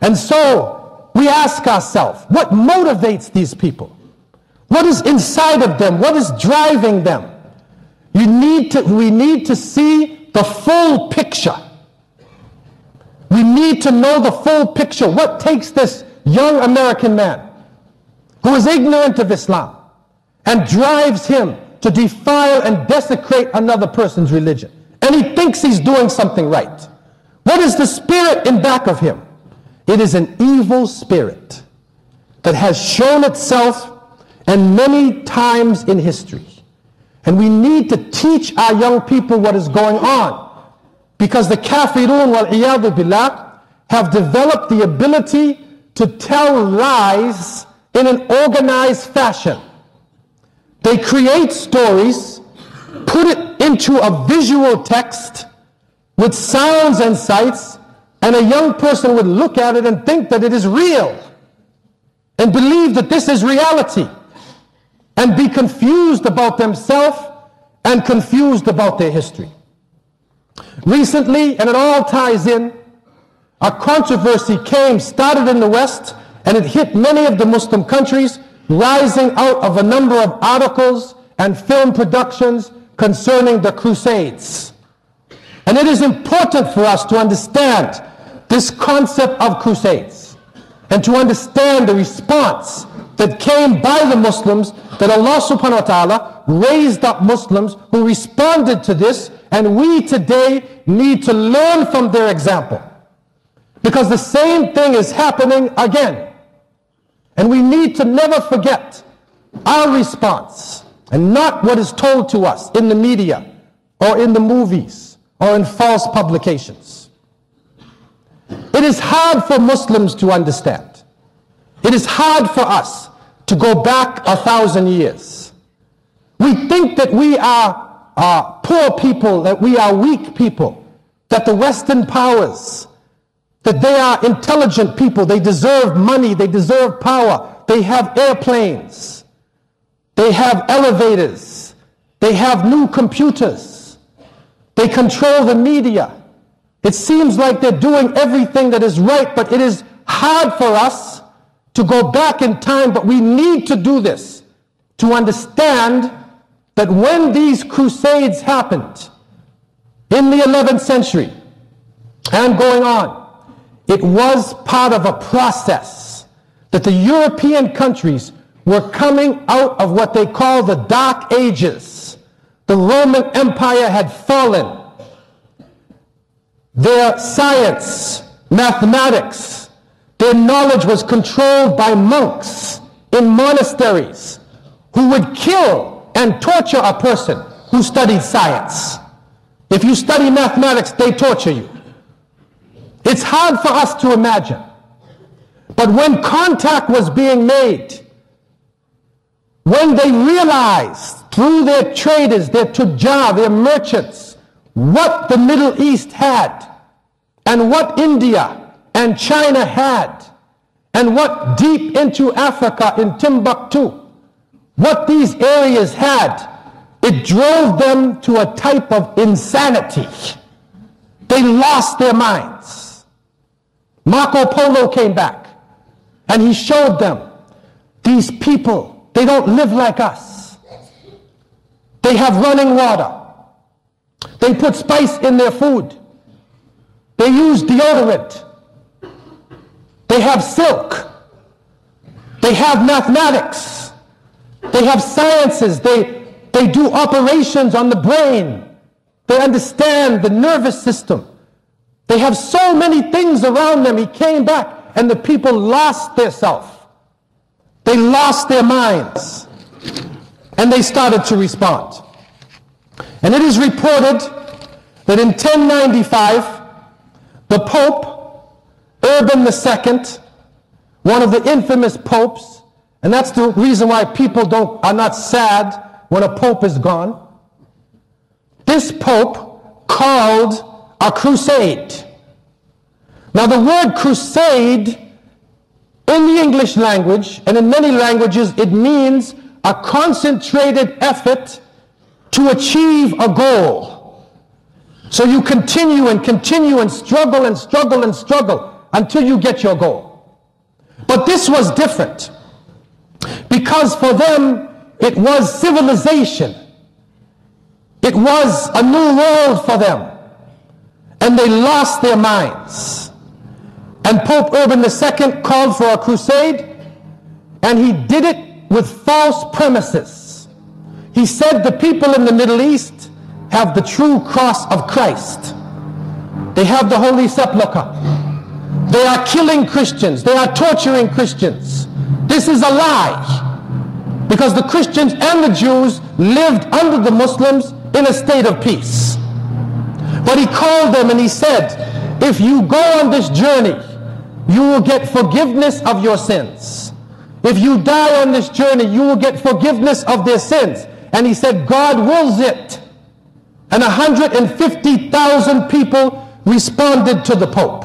And so we ask ourselves, what motivates these people? What is inside of them? What is driving them? We need to see the full picture. We need to know the full picture. What takes this young American man who is ignorant of Islam and drives him to defile and desecrate another person's religion? And he thinks he's doing something right. What is the spirit in back of him? It is an evil spirit that has shown itself and many times in history. And we need to teach our young people what is going on, because the Kaafirron wal-'iyadhu billah have developed the ability to tell lies in an organized fashion. They create stories, put it into a visual text with sounds and sights, and a young person would look at it and think that it is real and believe that this is reality and be confused about themselves and confused about their history. Recently, and it all ties in, a controversy started in the West, and it hit many of the Muslim countries, rising out of a number of articles and film productions concerning the Crusades. And it is important for us to understand this concept of Crusades and to understand the response that came by the Muslims, that Allah subhanahu wa ta'ala raised up Muslims who responded to this, and we today need to learn from their example. Because the same thing is happening again. And we need to never forget our response and not what is told to us in the media or in the movies or in false publications. It is hard for Muslims to understand. It is hard for us to go back 1,000 years. We think that we are poor people, that we are weak people, that the Western powers, that they are intelligent people, they deserve money, they deserve power, they have airplanes, they have elevators, they have new computers, they control the media. It seems like they're doing everything that is right, but it is hard for us to go back in time, but we need to do this to understand that when these crusades happened in the 11th century and going on, it was part of a process that the European countries were coming out of what they call the Dark Ages. The Roman Empire had fallen. Their science, mathematics, their knowledge was controlled by monks in monasteries who would kill and torture a person who studied science. If you study mathematics, they torture you. It's hard for us to imagine. But when contact was being made, when they realized through their traders, their tujjar, their merchants, what the Middle East had, and what India and China had, and what deep into Africa in Timbuktu, what these areas had, it drove them to a type of insanity. They lost their minds. Marco Polo came back and he showed them, these people, they don't live like us. They have running water. They put spice in their food. They use deodorant. They have silk. They have mathematics. They have sciences. They do operations on the brain. They understand the nervous system. They have so many things around them. He came back and the people lost their self. They lost their minds. And they started to respond. And it is reported that in 1095, the Pope, Urban II, one of the infamous popes, and that's the reason why people are not sad when a pope is gone. This pope called a crusade. Now the word crusade in the English language and in many languages, it means a concentrated effort to achieve a goal. So you continue and struggle and struggle and struggle until you get your goal. But this was different, because for them it was civilization. It was a new world for them, and they lost their minds. And Pope Urban II called for a crusade, and he did it with false premises. He said the people in the Middle East have the true cross of Christ. They have the Holy Sepulchre. They are killing Christians. They are torturing Christians. This is a lie, because the Christians and the Jews lived under the Muslims in a state of peace. But he called them and he said, if you go on this journey, you will get forgiveness of your sins. If you die on this journey, you will get forgiveness of their sins. And he said, God wills it. And 150,000 people responded to the Pope.